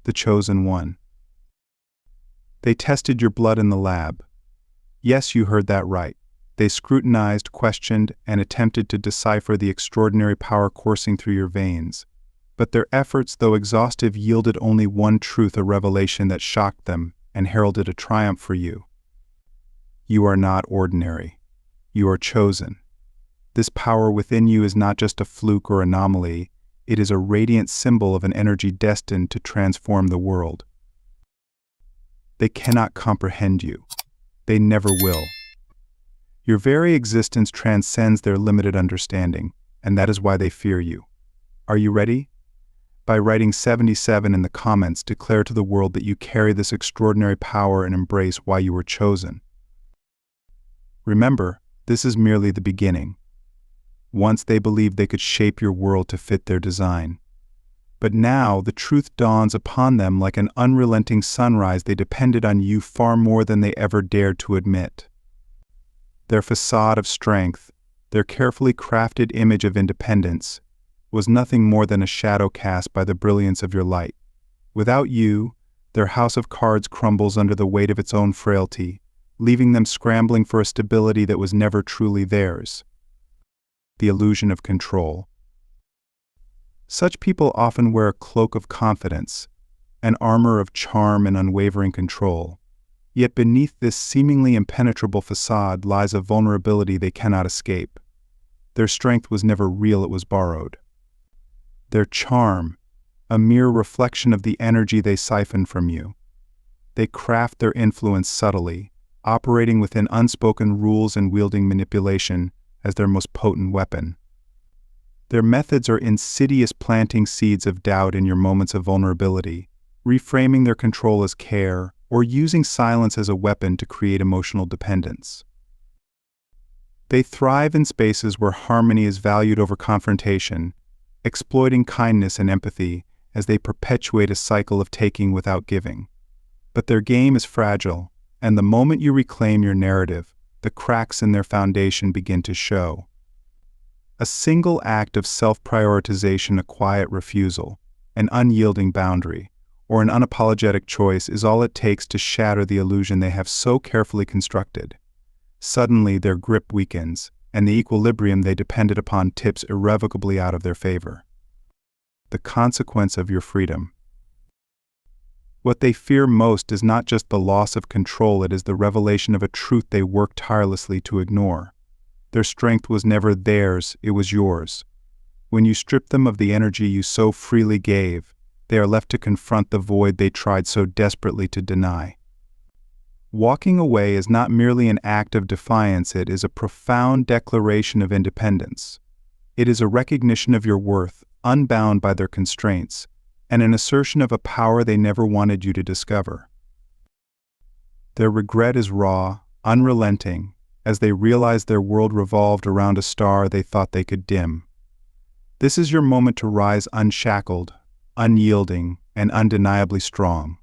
the chosen one. They tested your blood in the lab. Yes, you heard that right. They scrutinized, questioned, and attempted to decipher the extraordinary power coursing through your veins. But their efforts, though exhaustive, yielded only one truth, a revelation that shocked them and heralded a triumph for you. You are not ordinary. You are chosen. This power within you is not just a fluke or anomaly, it is a radiant symbol of an energy destined to transform the world. They cannot comprehend you. They never will. Your very existence transcends their limited understanding, and that is why they fear you. Are you ready? By writing 77 in the comments, declare to the world that you carry this extraordinary power and embrace why you were chosen. Remember, this is merely the beginning. Once they believed they could shape your world to fit their design. But now the truth dawns upon them like an unrelenting sunrise. They depended on you far more than they ever dared to admit. Their facade of strength, their carefully crafted image of independence, was nothing more than a shadow cast by the brilliance of your light. Without you, their house of cards crumbles under the weight of its own frailty, leaving them scrambling for a stability that was never truly theirs. The illusion of control. Such people often wear a cloak of confidence, an armor of charm and unwavering control. Yet beneath this seemingly impenetrable facade lies a vulnerability they cannot escape. Their strength was never real, it was borrowed. Their charm, a mere reflection of the energy they siphon from you. They craft their influence subtly, operating within unspoken rules and wielding manipulation as their most potent weapon. Their methods are insidious, planting seeds of doubt in your moments of vulnerability, reframing their control as care, or using silence as a weapon to create emotional dependence. They thrive in spaces where harmony is valued over confrontation, exploiting kindness and empathy as they perpetuate a cycle of taking without giving. But their game is fragile, and the moment you reclaim your narrative, the cracks in their foundation begin to show. A single act of self-prioritization, a quiet refusal, an unyielding boundary, or an unapologetic choice is all it takes to shatter the illusion they have so carefully constructed. Suddenly their grip weakens, and the equilibrium they depended upon tips irrevocably out of their favor. The consequence of your freedom. What they fear most is not just the loss of control, it is the revelation of a truth they worked tirelessly to ignore. Their strength was never theirs, it was yours. When you strip them of the energy you so freely gave, they are left to confront the void they tried so desperately to deny. Walking away is not merely an act of defiance, it is a profound declaration of independence. It is a recognition of your worth, unbound by their constraints, and an assertion of a power they never wanted you to discover. Their regret is raw, unrelenting, as they realize their world revolved around a star they thought they could dim. This is your moment to rise unshackled, unyielding, and undeniably strong.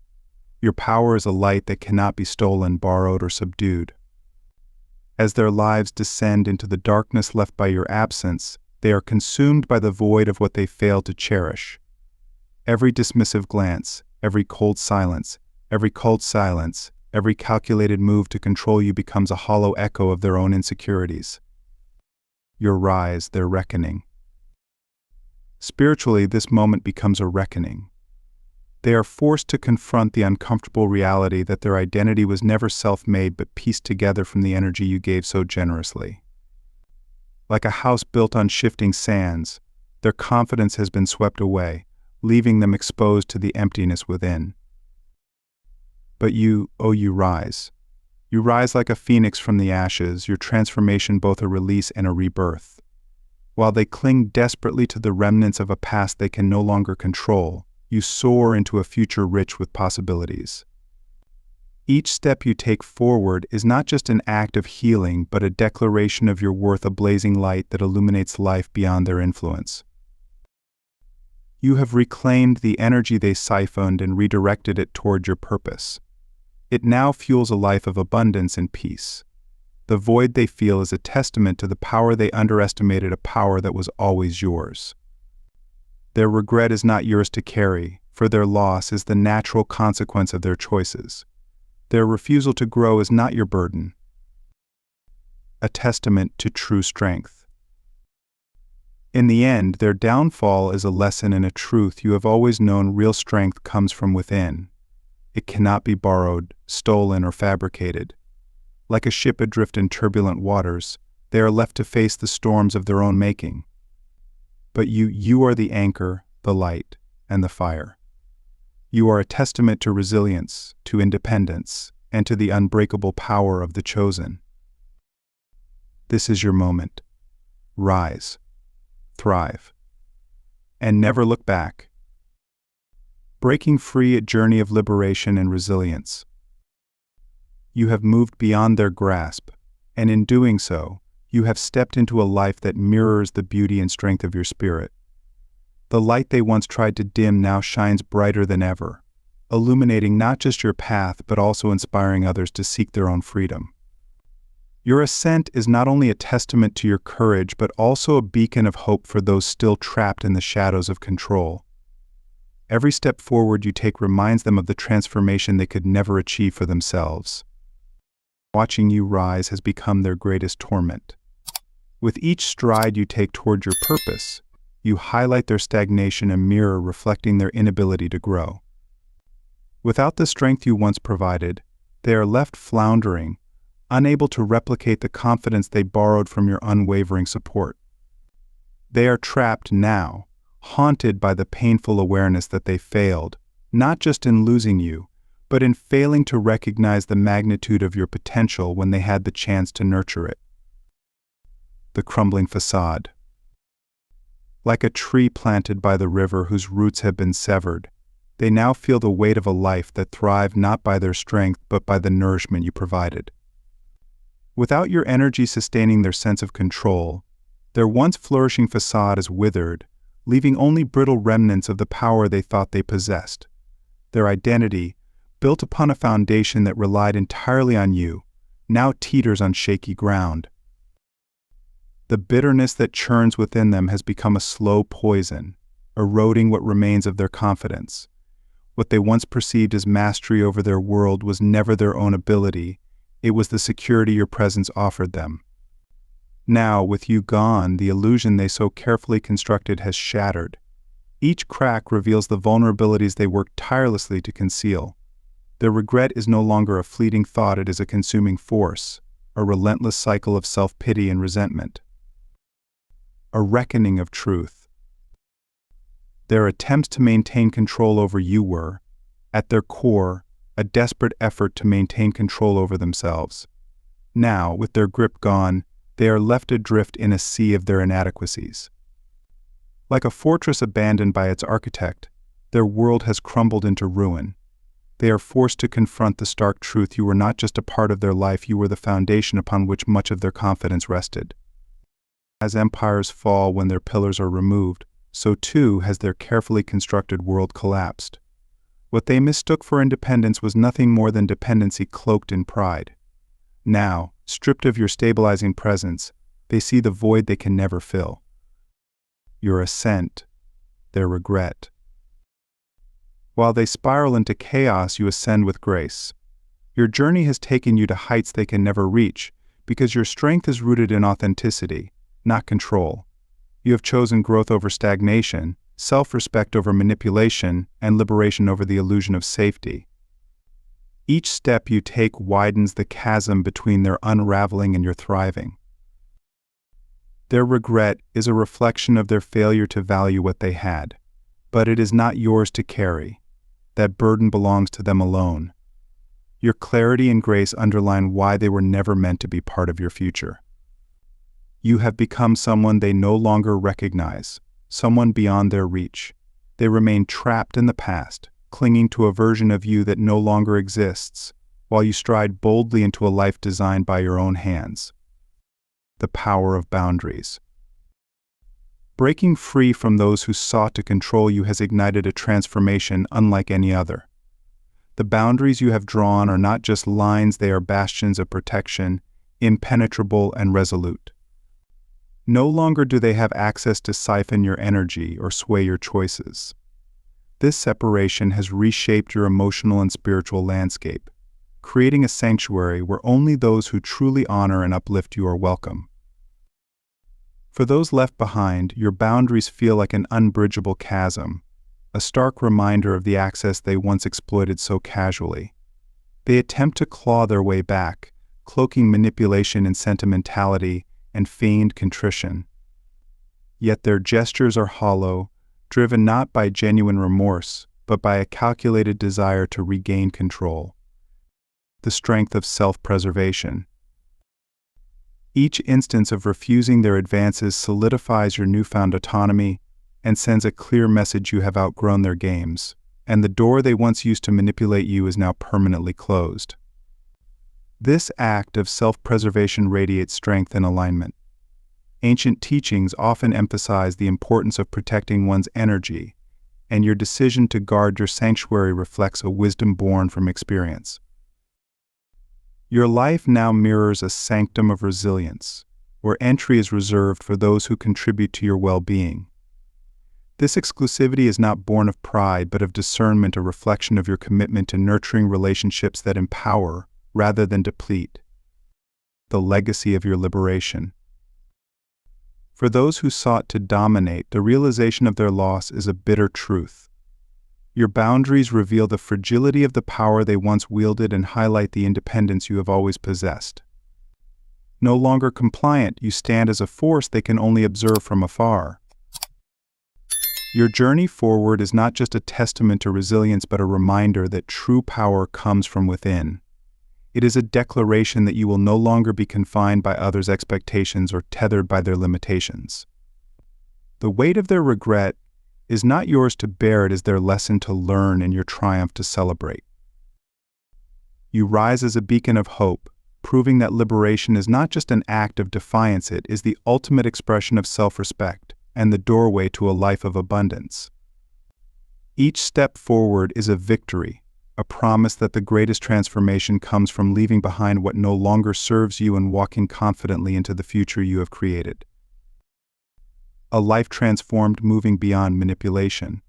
Your power is a light that cannot be stolen, borrowed, or subdued. As their lives descend into the darkness left by your absence, they are consumed by the void of what they failed to cherish. Every dismissive glance, every cold silence, every calculated move to control you becomes a hollow echo of their own insecurities. Your rise, their reckoning. Spiritually, this moment becomes a reckoning. They are forced to confront the uncomfortable reality that their identity was never self-made but pieced together from the energy you gave so generously. Like a house built on shifting sands, their confidence has been swept away, leaving them exposed to the emptiness within. But you rise. You rise like a phoenix from the ashes, your transformation both a release and a rebirth. While they cling desperately to the remnants of a past they can no longer control, you soar into a future rich with possibilities. Each step you take forward is not just an act of healing, but a declaration of your worth, a blazing light that illuminates life beyond their influence. You have reclaimed the energy they siphoned and redirected it toward your purpose. It now fuels a life of abundance and peace. The void they feel is a testament to the power they underestimated, a power that was always yours. Their regret is not yours to carry, for their loss is the natural consequence of their choices. Their refusal to grow is not your burden. A testament to true strength. In the end, their downfall is a lesson in a truth you have always known: real strength comes from within. It cannot be borrowed, stolen, or fabricated. Like a ship adrift in turbulent waters, they are left to face the storms of their own making. But you are the anchor, the light, and the fire. You are a testament to resilience, to independence, and to the unbreakable power of the chosen. This is your moment. Rise, thrive, and never look back. Breaking free, a journey of liberation and resilience. You have moved beyond their grasp, and in doing so, you have stepped into a life that mirrors the beauty and strength of your spirit. The light they once tried to dim now shines brighter than ever, illuminating not just your path but also inspiring others to seek their own freedom. Your ascent is not only a testament to your courage but also a beacon of hope for those still trapped in the shadows of control. Every step forward you take reminds them of the transformation they could never achieve for themselves. Watching you rise has become their greatest torment. With each stride you take toward your purpose, you highlight their stagnation, a mirror reflecting their inability to grow. Without the strength you once provided, they are left floundering, unable to replicate the confidence they borrowed from your unwavering support. They are trapped now, haunted by the painful awareness that they failed, not just in losing you, but in failing to recognize the magnitude of your potential when they had the chance to nurture it. The crumbling facade. Like a tree planted by the river whose roots have been severed, they now feel the weight of a life that thrived not by their strength but by the nourishment you provided. Without your energy sustaining their sense of control, their once flourishing facade is withered, leaving only brittle remnants of the power they thought they possessed. Their identity, built upon a foundation that relied entirely on you, now teeters on shaky ground. The bitterness that churns within them has become a slow poison, eroding what remains of their confidence. What they once perceived as mastery over their world was never their own ability, it was the security your presence offered them. Now, with you gone, the illusion they so carefully constructed has shattered. Each crack reveals the vulnerabilities they worked tirelessly to conceal. Their regret is no longer a fleeting thought, it is a consuming force, a relentless cycle of self-pity and resentment. A reckoning of truth. Their attempts to maintain control over you were, at their core, a desperate effort to maintain control over themselves. Now, with their grip gone, they are left adrift in a sea of their inadequacies. Like a fortress abandoned by its architect, their world has crumbled into ruin. They are forced to confront the stark truth: you were not just a part of their life, you were the foundation upon which much of their confidence rested. As empires fall when their pillars are removed, so too has their carefully constructed world collapsed. What they mistook for independence was nothing more than dependency cloaked in pride. Now, stripped of your stabilizing presence, they see the void they can never fill. Your ascent, their regret. While they spiral into chaos, you ascend with grace. Your journey has taken you to heights they can never reach, because your strength is rooted in authenticity, not control. You have chosen growth over stagnation, self-respect over manipulation, and liberation over the illusion of safety. Each step you take widens the chasm between their unraveling and your thriving. Their regret is a reflection of their failure to value what they had, but it is not yours to carry. That burden belongs to them alone. Your clarity and grace underline why they were never meant to be part of your future. You have become someone they no longer recognize, someone beyond their reach. They remain trapped in the past, clinging to a version of you that no longer exists, while you stride boldly into a life designed by your own hands. The power of boundaries. Breaking free from those who sought to control you has ignited a transformation unlike any other. The boundaries you have drawn are not just lines, they are bastions of protection, impenetrable and resolute. No longer do they have access to siphon your energy or sway your choices. This separation has reshaped your emotional and spiritual landscape, creating a sanctuary where only those who truly honor and uplift you are welcome. For those left behind, your boundaries feel like an unbridgeable chasm, a stark reminder of the access they once exploited so casually. They attempt to claw their way back, cloaking manipulation in sentimentality and feigned contrition. Yet their gestures are hollow, driven not by genuine remorse, but by a calculated desire to regain control. The strength of self-preservation. Each instance of refusing their advances solidifies your newfound autonomy and sends a clear message you have outgrown their games, and the door they once used to manipulate you is now permanently closed. This act of self-preservation radiates strength and alignment. Ancient teachings often emphasize the importance of protecting one's energy, and your decision to guard your sanctuary reflects a wisdom born from experience. Your life now mirrors a sanctum of resilience, where entry is reserved for those who contribute to your well-being. This exclusivity is not born of pride, but of discernment, a reflection of your commitment to nurturing relationships that empower rather than deplete. The legacy of your liberation. For those who sought to dominate, the realization of their loss is a bitter truth. Your boundaries reveal the fragility of the power they once wielded and highlight the independence you have always possessed. No longer compliant, you stand as a force they can only observe from afar. Your journey forward is not just a testament to resilience, but a reminder that true power comes from within. It is a declaration that you will no longer be confined by others' expectations or tethered by their limitations. The weight of their regret is not yours to bear, it is their lesson to learn and your triumph to celebrate. You rise as a beacon of hope, proving that liberation is not just an act of defiance, it is the ultimate expression of self-respect and the doorway to a life of abundance. Each step forward is a victory, a promise that the greatest transformation comes from leaving behind what no longer serves you and walking confidently into the future you have created. A life transformed, moving beyond manipulation.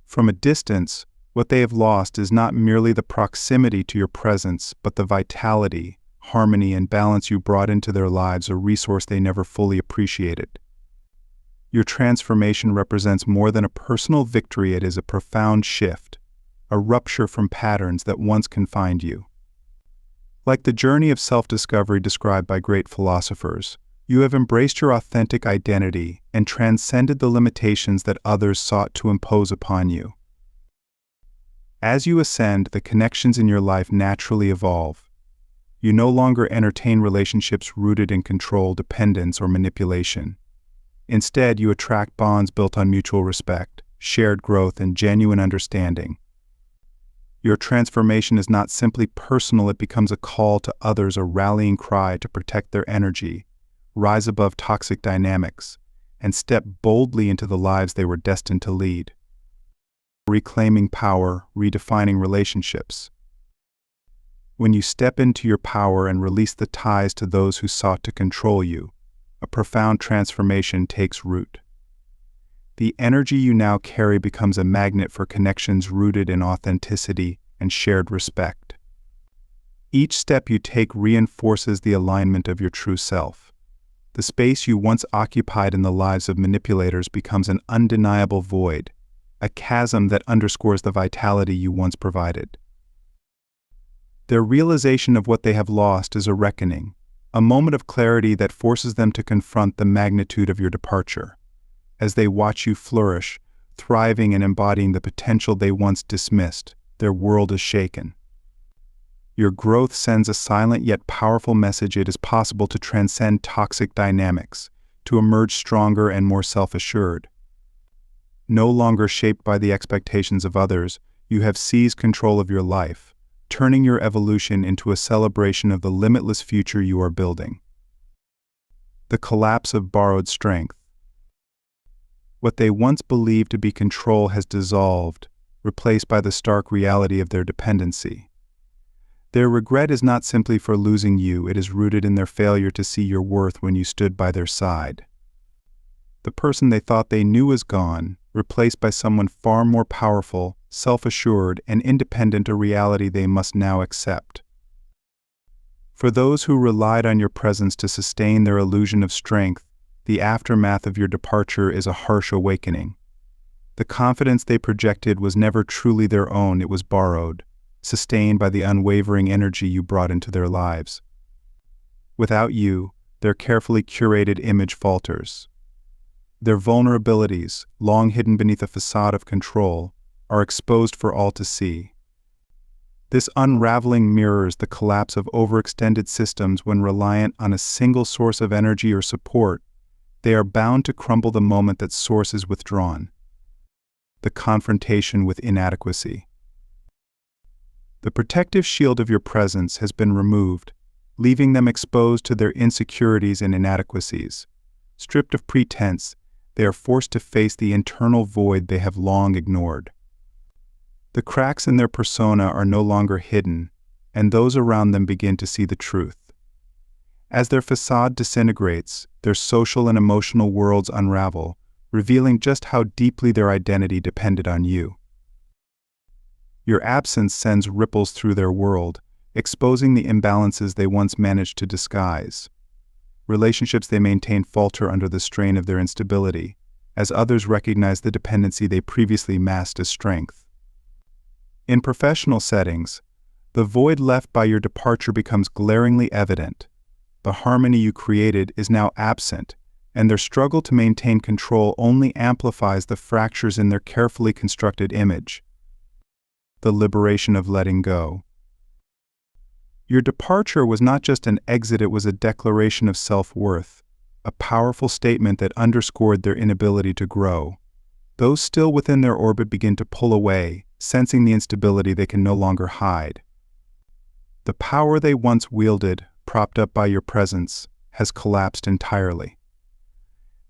From a distance, what they have lost is not merely the proximity to your presence, but the vitality, harmony, and balance you brought into their lives, a resource they never fully appreciated. Your transformation represents more than a personal victory, it is a profound shift, a rupture from patterns that once confined you. Like the journey of self-discovery described by great philosophers, you have embraced your authentic identity and transcended the limitations that others sought to impose upon you. As you ascend, the connections in your life naturally evolve. You no longer entertain relationships rooted in control, dependence, or manipulation. Instead, you attract bonds built on mutual respect, shared growth, and genuine understanding. Your transformation is not simply personal, it becomes a call to others, a rallying cry to protect their energy, rise above toxic dynamics, and step boldly into the lives they were destined to lead. Reclaiming power, redefining relationships. When you step into your power and release the ties to those who sought to control you, a profound transformation takes root. The energy you now carry becomes a magnet for connections rooted in authenticity and shared respect. Each step you take reinforces the alignment of your true self. The space you once occupied in the lives of manipulators becomes an undeniable void, a chasm that underscores the vitality you once provided. Their realization of what they have lost is a reckoning, a moment of clarity that forces them to confront the magnitude of your departure. As they watch you flourish, thriving and embodying the potential they once dismissed, their world is shaken. Your growth sends a silent yet powerful message: it is possible to transcend toxic dynamics, to emerge stronger and more self-assured. No longer shaped by the expectations of others, you have seized control of your life, turning your evolution into a celebration of the limitless future you are building. The collapse of borrowed strength. What they once believed to be control has dissolved, replaced by the stark reality of their dependency. Their regret is not simply for losing you, it is rooted in their failure to see your worth when you stood by their side. The person they thought they knew is gone, replaced by someone far more powerful, self-assured, and independent, a reality they must now accept. For those who relied on your presence to sustain their illusion of strength, the aftermath of your departure is a harsh awakening. The confidence they projected was never truly their own, it was borrowed, sustained by the unwavering energy you brought into their lives. Without you, their carefully curated image falters. Their vulnerabilities, long hidden beneath a facade of control, are exposed for all to see. This unraveling mirrors the collapse of overextended systems when reliant on a single source of energy or support. They are bound to crumble the moment that source is withdrawn. The confrontation with inadequacy. The protective shield of your presence has been removed, leaving them exposed to their insecurities and inadequacies. Stripped of pretense, they are forced to face the internal void they have long ignored. The cracks in their persona are no longer hidden, and those around them begin to see the truth. As their facade disintegrates, their social and emotional worlds unravel, revealing just how deeply their identity depended on you. Your absence sends ripples through their world, exposing the imbalances they once managed to disguise. Relationships they maintain falter under the strain of their instability, as others recognize the dependency they previously masked as strength. In professional settings, the void left by your departure becomes glaringly evident. The harmony you created is now absent, and their struggle to maintain control only amplifies the fractures in their carefully constructed image. The liberation of letting go. Your departure was not just an exit, it was a declaration of self-worth, a powerful statement that underscored their inability to grow. Those still within their orbit begin to pull away, sensing the instability they can no longer hide. The power they once wielded, propped up by your presence, has collapsed entirely.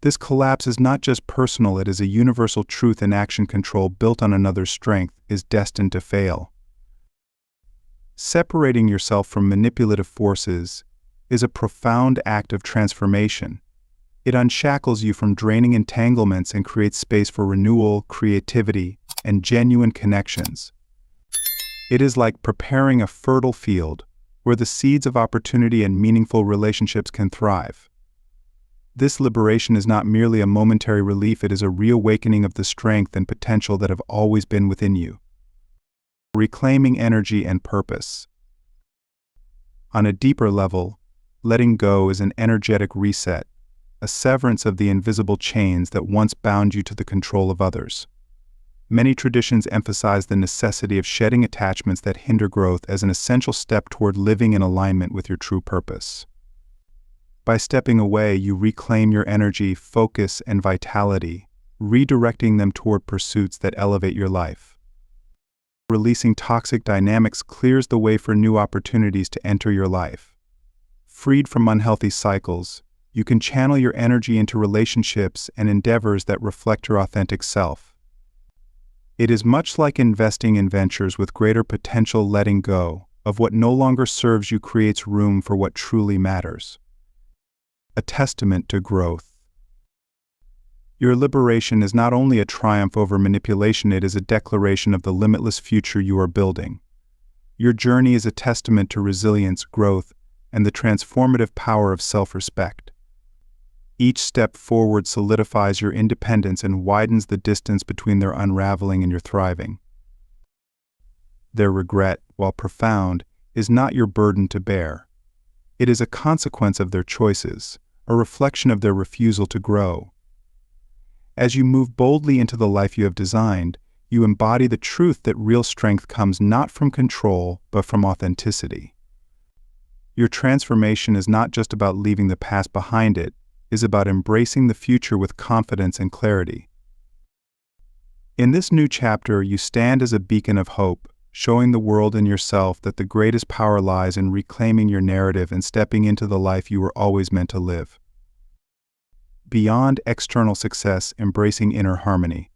This collapse is not just personal, it is a universal truth, and action control built on another's strength is destined to fail. Separating yourself from manipulative forces is a profound act of transformation. It unshackles you from draining entanglements and creates space for renewal, creativity, and genuine connections. It is like preparing a fertile field where the seeds of opportunity and meaningful relationships can thrive. This liberation is not merely a momentary relief, it is a reawakening of the strength and potential that have always been within you. Reclaiming energy and purpose. On a deeper level, letting go is an energetic reset, a severance of the invisible chains that once bound you to the control of others. Many traditions emphasize the necessity of shedding attachments that hinder growth as an essential step toward living in alignment with your true purpose. By stepping away, you reclaim your energy, focus, and vitality, redirecting them toward pursuits that elevate your life. Releasing toxic dynamics clears the way for new opportunities to enter your life. Freed from unhealthy cycles, you can channel your energy into relationships and endeavors that reflect your authentic self. It is much like investing in ventures with greater potential. Letting go of what no longer serves you creates room for what truly matters. A testament to growth. Your liberation is not only a triumph over manipulation, it is a declaration of the limitless future you are building. Your journey is a testament to resilience, growth, and the transformative power of self-respect. Each step forward solidifies your independence and widens the distance between their unraveling and your thriving. Their regret, while profound, is not your burden to bear. It is a consequence of their choices, a reflection of their refusal to grow. As you move boldly into the life you have designed, you embody the truth that real strength comes not from control, but from authenticity. Your transformation is not just about leaving the past behind, it is about embracing the future with confidence and clarity. In this new chapter, you stand as a beacon of hope, showing the world and yourself that the greatest power lies in reclaiming your narrative and stepping into the life you were always meant to live. Beyond external success, embracing inner harmony.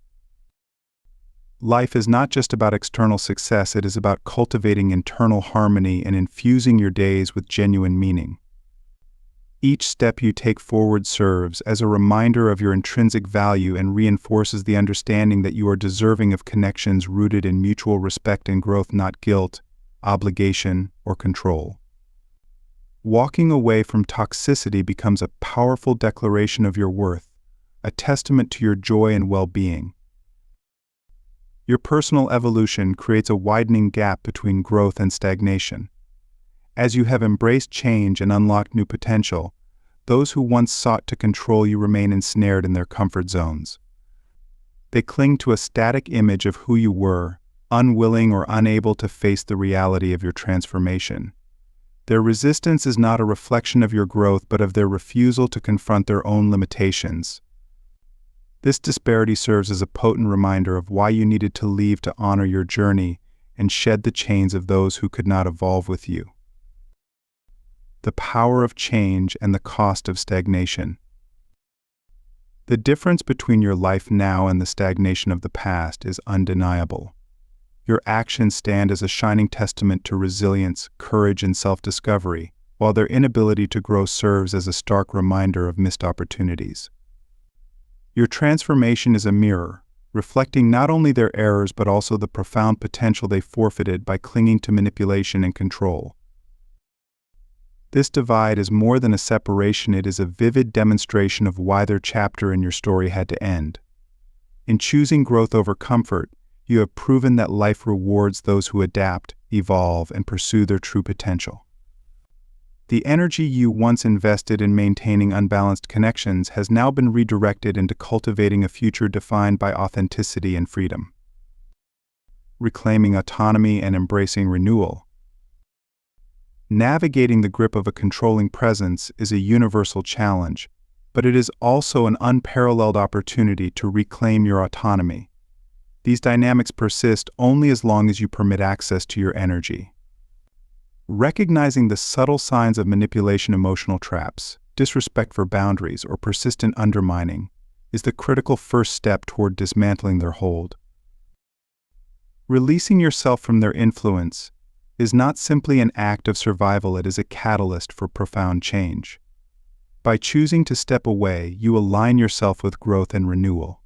Life is not just about external success, it is about cultivating internal harmony and infusing your days with genuine meaning. Each step you take forward serves as a reminder of your intrinsic value and reinforces the understanding that you are deserving of connections rooted in mutual respect and growth, not guilt, obligation, or control. Walking away from toxicity becomes a powerful declaration of your worth, a testament to your joy and well-being. Your personal evolution creates a widening gap between growth and stagnation. As you have embraced change and unlocked new potential, those who once sought to control you remain ensnared in their comfort zones. They cling to a static image of who you were, unwilling or unable to face the reality of your transformation. Their resistance is not a reflection of your growth but of their refusal to confront their own limitations. This disparity serves as a potent reminder of why you needed to leave to honor your journey and shed the chains of those who could not evolve with you. The power of change and the cost of stagnation. The difference between your life now and the stagnation of the past is undeniable. Your actions stand as a shining testament to resilience, courage, and self-discovery, while their inability to grow serves as a stark reminder of missed opportunities. Your transformation is a mirror, reflecting not only their errors but also the profound potential they forfeited by clinging to manipulation and control. This divide is more than a separation, it is a vivid demonstration of why their chapter in your story had to end. In choosing growth over comfort, you have proven that life rewards those who adapt, evolve, and pursue their true potential. The energy you once invested in maintaining unbalanced connections has now been redirected into cultivating a future defined by authenticity and freedom. Reclaiming autonomy and embracing renewal. Navigating the grip of a controlling presence is a universal challenge, but it is also an unparalleled opportunity to reclaim your autonomy. These dynamics persist only as long as you permit access to your energy. Recognizing the subtle signs of manipulation, emotional traps, disrespect for boundaries, or persistent undermining is the critical first step toward dismantling their hold. Releasing yourself from their influence is not simply an act of survival, it is a catalyst for profound change. By choosing to step away, you align yourself with growth and renewal.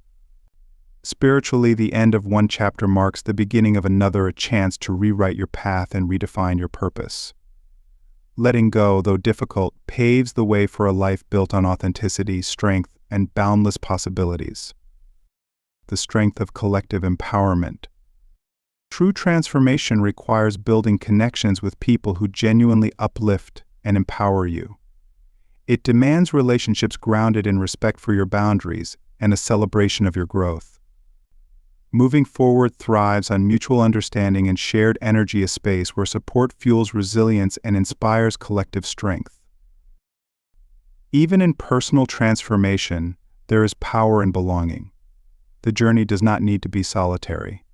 Spiritually, the end of one chapter marks the beginning of another, a chance to rewrite your path and redefine your purpose. Letting go, though difficult, paves the way for a life built on authenticity, strength, and boundless possibilities. The strength of collective empowerment. True transformation requires building connections with people who genuinely uplift and empower you. It demands relationships grounded in respect for your boundaries and a celebration of your growth. Moving forward thrives on mutual understanding and shared energy, a space where support fuels resilience and inspires collective strength. Even in personal transformation, there is power in belonging. The journey does not need to be solitary.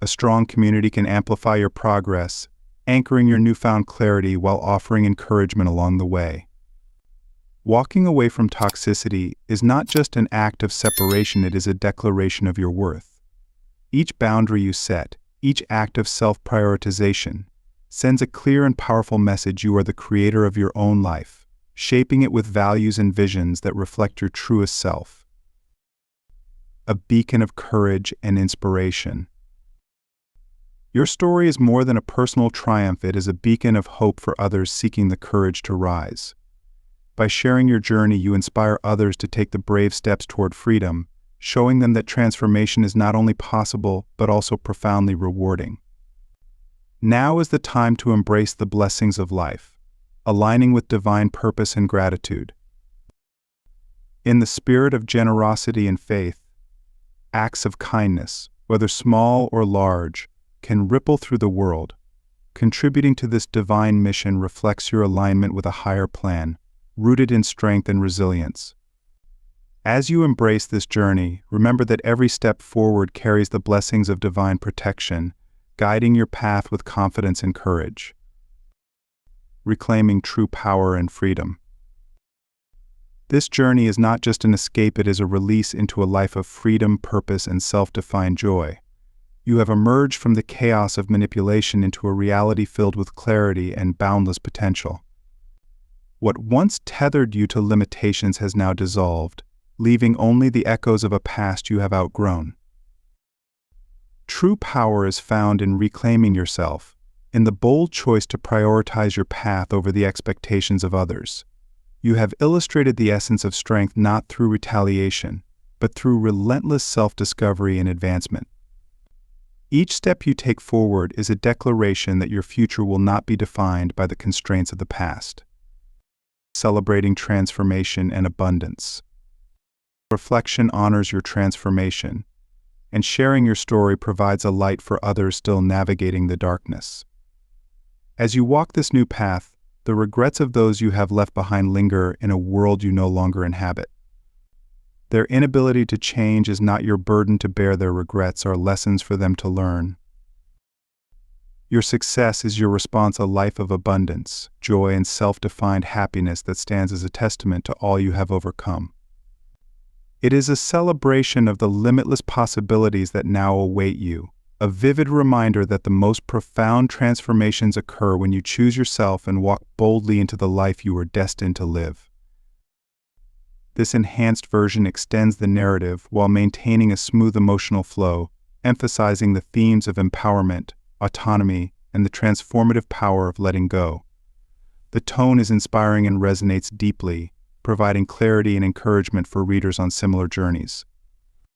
A strong community can amplify your progress, anchoring your newfound clarity while offering encouragement along the way. Walking away from toxicity is not just an act of separation, it is a declaration of your worth. Each boundary you set, each act of self-prioritization, sends a clear and powerful message: you are the creator of your own life, shaping it with values and visions that reflect your truest self. A beacon of courage and inspiration. Your story is more than a personal triumph, it is a beacon of hope for others seeking the courage to rise. By sharing your journey, you inspire others to take the brave steps toward freedom, showing them that transformation is not only possible but also profoundly rewarding. Now is the time to embrace the blessings of life, aligning with divine purpose and gratitude. In the spirit of generosity and faith, acts of kindness, whether small or large, can ripple through the world. Contributing to this divine mission reflects your alignment with a higher plan, rooted in strength and resilience. As you embrace this journey, remember that every step forward carries the blessings of divine protection, guiding your path with confidence and courage. Reclaiming true power and freedom. This journey is not just an escape, it is a release into a life of freedom, purpose, and self-defined joy. You have emerged from the chaos of manipulation into a reality filled with clarity and boundless potential. What once tethered you to limitations has now dissolved, leaving only the echoes of a past you have outgrown. True power is found in reclaiming yourself, in the bold choice to prioritize your path over the expectations of others. You have illustrated the essence of strength not through retaliation, but through relentless self-discovery and advancement. Each step you take forward is a declaration that your future will not be defined by the constraints of the past. Celebrating transformation and abundance. Reflection honors your transformation, and sharing your story provides a light for others still navigating the darkness. As you walk this new path, the regrets of those you have left behind linger in a world you no longer inhabit. Their inability to change is not your burden to bear. Their regrets are lessons for them to learn. Your success is your response, a life of abundance, joy, and self-defined happiness that stands as a testament to all you have overcome. It is a celebration of the limitless possibilities that now await you, a vivid reminder that the most profound transformations occur when you choose yourself and walk boldly into the life you are destined to live. This enhanced version extends the narrative while maintaining a smooth emotional flow, emphasizing the themes of empowerment, autonomy, and the transformative power of letting go. The tone is inspiring and resonates deeply, providing clarity and encouragement for readers on similar journeys.